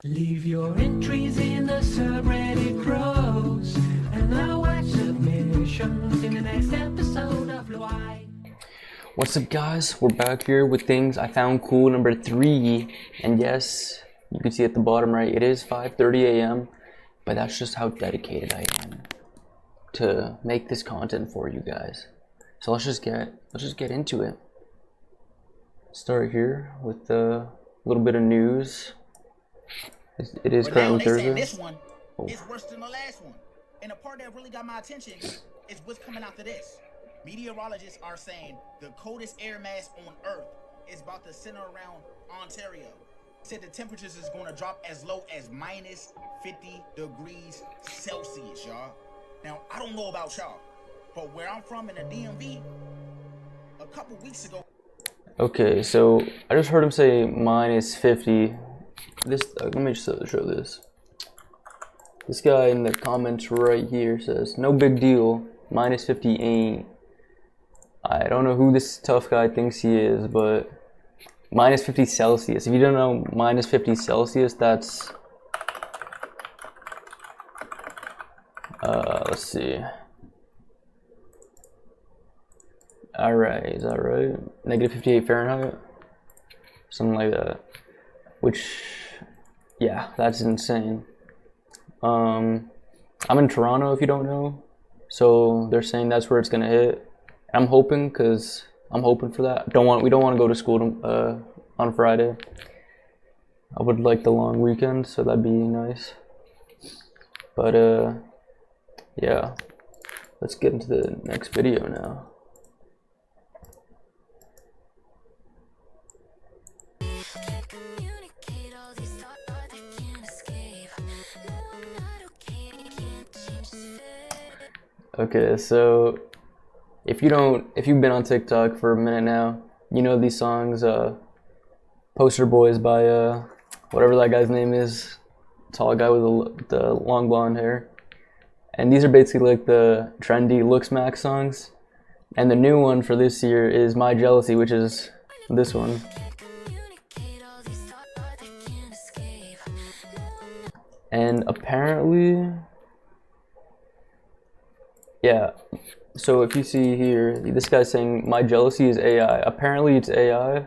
Leave your entries in the subreddit bros, and I'll watch submissions in the next episode of Why. What's up, guys? We're back here with things I found cool number 3, and yes, you can see at the bottom right, it is 5:30 a.m., but that's just how dedicated I am to make this content for you guys. So let's just get into it. Start here with a little bit of news. It is currently Thursday. This one is worse than the last one. And the part that really got my attention is what's coming after this. Meteorologists are saying the coldest air mass on Earth is about to center around Ontario. Said the temperatures is going to drop as low as minus 50 degrees Celsius, y'all. Now, I don't know about y'all, but where I'm from in the DMV, a couple weeks ago. Okay, so I just heard him say minus 50. This let me just show this. This guy in the comments right here says, "No big deal. Minus 50 ain't." I don't know who this tough guy thinks he is, but minus 50 Celsius. If you don't know minus 50 Celsius, that's let's see. Alright, is that right? Negative 58 Fahrenheit? Something like that. Which, yeah, that's insane. I'm in Toronto, if you don't know. So they're saying that's where it's gonna hit. I'm hoping, cause I'm hoping for that. We don't want to go to school on Friday. I would like the long weekend, so that'd be nice. But yeah, let's get into the next video now. Okay, so if you've been on TikTok for a minute now, you know these songs, Poster Boys by whatever that guy's name is, tall guy with the long blonde hair. And these are basically like the trendy Looks Max songs. And the new one for this year is My Jealousy, which is this one. And apparently, yeah, so if you see here, this guy's saying My Jealousy is AI. Apparently it's AI.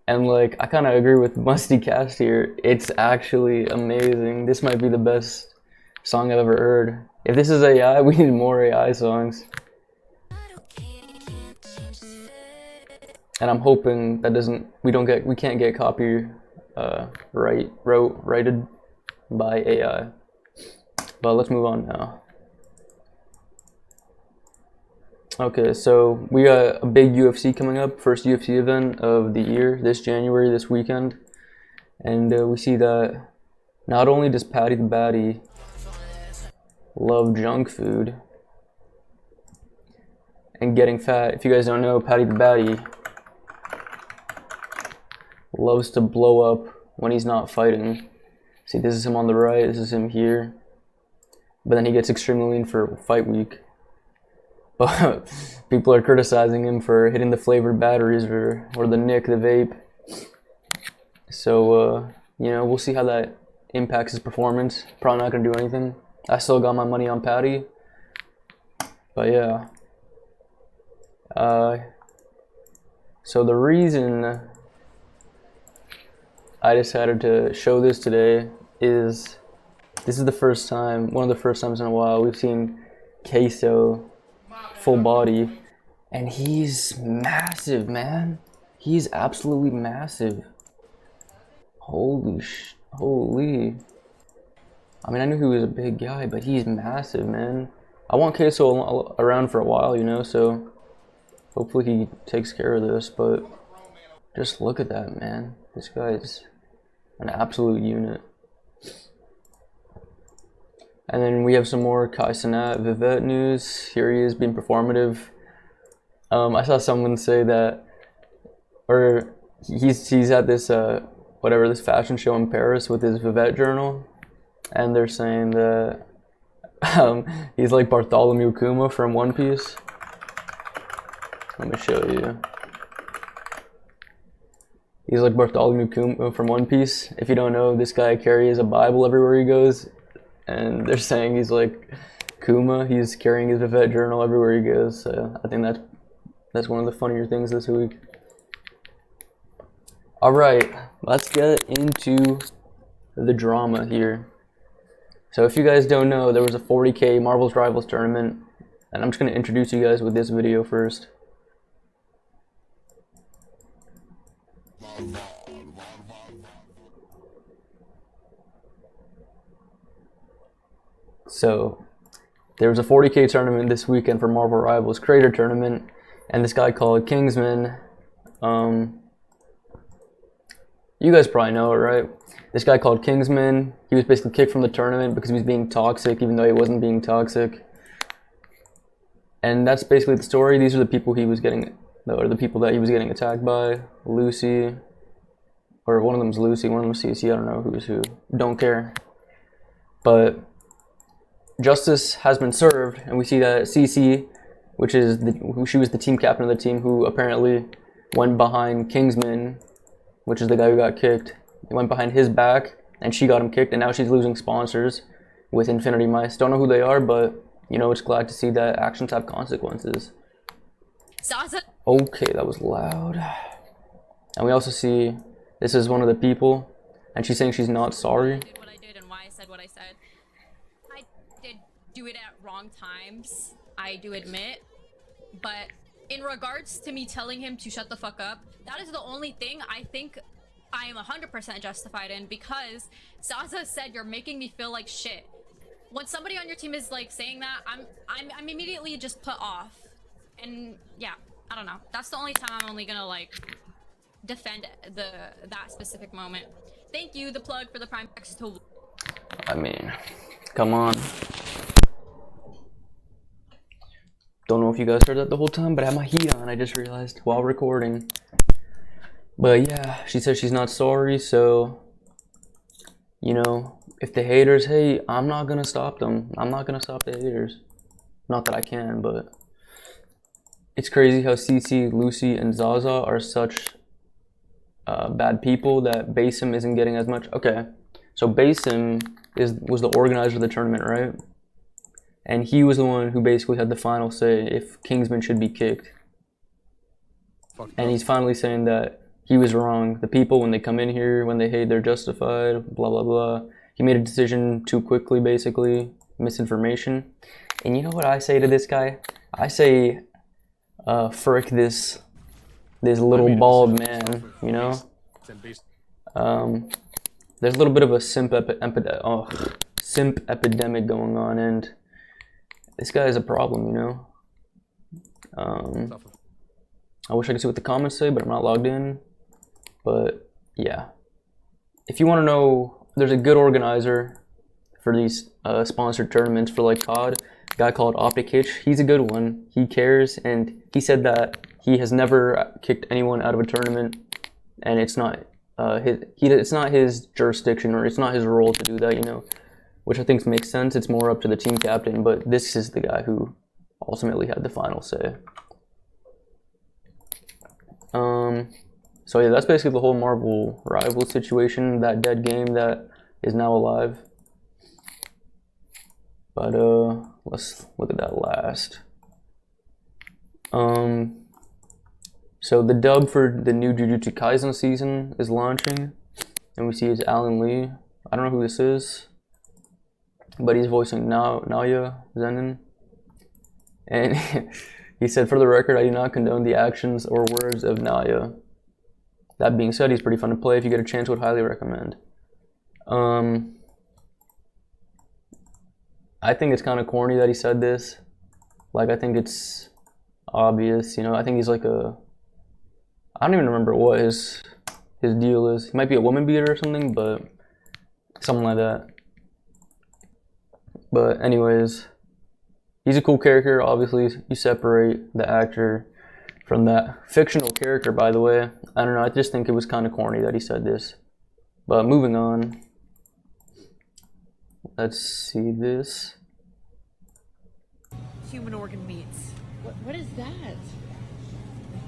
And like, I kind of agree with Musty Cast here. It's actually amazing. This might be the best song I've ever heard. If this is AI, we need more AI songs. And I'm hoping that we can't get righted by AI. But let's move on now. Okay, so we got a big UFC coming up, first UFC event of the year, this January, this weekend. And we see that not only does Patty the Batty love junk food and getting fat. If you guys don't know, Patty the Batty loves to blow up when he's not fighting. See, this is him on the right, this is him here. But then he gets extremely lean for fight week. But people are criticizing him for hitting the flavored batteries or the Nick, the vape. So, you know, we'll see how that impacts his performance. Probably not going to do anything. I still got my money on Patty. But yeah. So the reason I decided to show this today is this is the first time, one of the first times in a while, we've seen Queso full body, and he's massive, man. He's absolutely massive. Holy. I mean, I knew he was a big guy, but he's massive, man. I want Queso around for a while, you know, so hopefully he takes care of this, but just look at that, man. This guy's an absolute unit. And then we have some more Kai Cenat Vivette news. Here he is being performative. I saw someone say that, or he's at this this fashion show in Paris with his Vivette journal, and they're saying that he's like Bartholomew Kuma from One Piece. Let me show you. He's like Bartholomew Kuma from One Piece. If you don't know, this guy carries a Bible everywhere he goes, and they're saying he's like Kuma. He's carrying his Vivette journal everywhere he goes. So I think that's one of the funnier things this week. All right, let's get into the drama here. So if you guys don't know, there was a 40K Marvel's Rivals tournament, and I'm just going to introduce you guys with this video first. So there was a 40K tournament this weekend for Marvel Rivals Creator Tournament, and this guy called Kingsman, you guys probably know it, right? This guy called Kingsman, he was basically kicked from the tournament because he was being toxic, even though he wasn't being toxic. And that's basically the story. These are the people he was getting, or the people that he was getting attacked by. Lucy, or one of them's Lucy, one of them's CC, I don't know who's who. Don't care. But justice has been served, and we see that CC, which is she was the team captain of the team, who apparently went behind Kingsman, which is the guy who got kicked. He went behind his back, and she got him kicked, and now she's losing sponsors with Infinity Mice. Don't know who they are, but, you know, it's glad to see that actions have consequences. Okay, that was loud. And we also see, this is one of the people, and she's saying she's not sorry. I did what I did and why I said what I said. I did do it at wrong times, I do admit, but in regards to me telling him to shut the fuck up, that is the only thing I think I am 100% justified in, because Zaza said you're making me feel like shit. When somebody on your team is like saying that, I'm immediately just put off. And yeah, I don't know. That's the only time I'm only gonna like defend that specific moment. Thank you, the plug for the Prime X to. I mean, come on. Don't know if you guys heard that the whole time, but I had my heat on, I just realized, while recording. But yeah, she says she's not sorry, so, you know, if the haters hate, I'm not gonna stop them. I'm not gonna stop the haters. Not that I can, but it's crazy how CC, Lucy, and Zaza are such bad people that Basim isn't getting as much. Okay, so Basim was the organizer of the tournament, right? And he was the one who basically had the final say if Kingsman should be kicked. And he's finally saying that he was wrong. The people, when they come in here, when they hate, they're justified, blah, blah, blah. He made a decision too quickly, basically. Misinformation. And you know what I say to this guy? I say, frick this little bald man, you know? There's a little bit of a simp epidemic going on, and this guy is a problem, you know? I wish I could see what the comments say, but I'm not logged in. But yeah, if you want to know, there's a good organizer for these sponsored tournaments for like COD, a guy called Optic Hitch. He's a good one. He cares, and he said that he has never kicked anyone out of a tournament, and it's not it's not his jurisdiction, or it's not his role to do that, you know, which I think makes sense. It's more up to the team captain, but this is the guy who ultimately had the final say. So yeah, that's basically the whole Marvel Rivals situation, that dead game that is now alive. But let's look at that last. So the dub for the new Jujutsu Kaisen season is launching, and we see it's Alan Lee. I don't know who this is, but he's voicing Naoya Zenin. And he said, for the record, I do not condone the actions or words of Naoya. That being said, he's pretty fun to play. If you get a chance, would highly recommend. I think it's kind of corny that he said this. Like, I think it's obvious, you know. I think he's like I don't even remember what his deal is. He might be a woman beater or something, but something like that. But anyways, he's a cool character. Obviously, you separate the actor from that fictional character, by the way. I don't know, I just think it was kind of corny that he said this. But moving on. Let's see this. Human organ meats. What is that?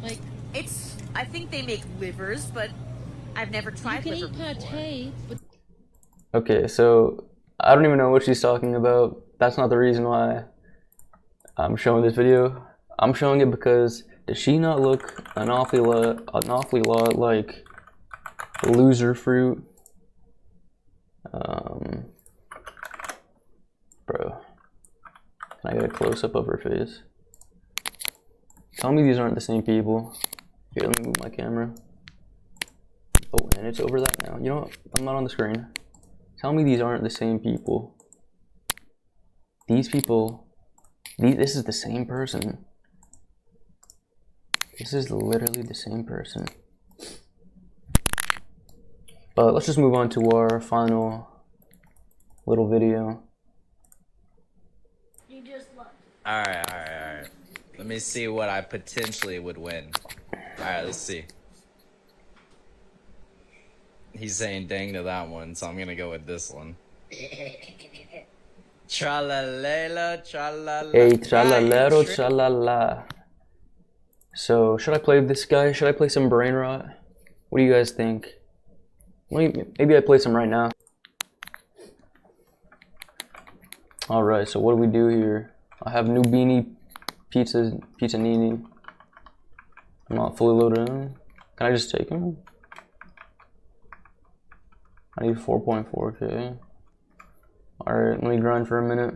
Like, I think they make livers, but I've never tried You can liver eat before. pate, but Okay, so I don't even know what she's talking about. That's not the reason why I'm showing this video. I'm showing it because does she not look an awfully lot like loser fruit? Bro, can I get a close up of her face? Tell me these aren't the same people. Here, let me move my camera. Oh, and it's over that now. You know what? I'm not on the screen. Tell me these aren't the same people. These people, this is the same person. This is literally the same person. But let's just move on to our final little video. Alright. Let me see what I potentially would win. Alright, let's see. He's saying dang to that one, so I'm gonna go with this one. Tra-la-la-la, tra-la-la. Hey, tralalero, tralala. So, should I play this guy? Should I play some brain rot? What do you guys think? Maybe I play some right now. Alright, so what do we do here? I have new beanie pizza nini. I'm not fully loaded in. Can I just take him? I need 4.4k. Alright, let me grind for a minute.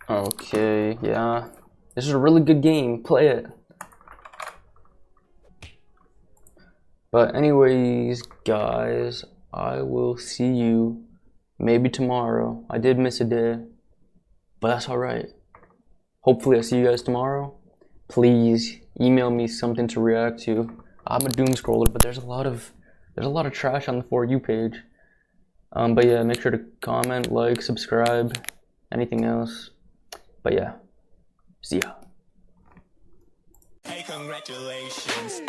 Okay, yeah. This is a really good game. Play it. But anyways, guys, I will see you maybe tomorrow. I did miss a day, but that's alright. Hopefully I see you guys tomorrow. Please email me something to react to. I'm a doom scroller, but there's a lot of trash on the For You page. But yeah, make sure to comment, like, subscribe, anything else. But yeah, see ya. Hey, congratulations.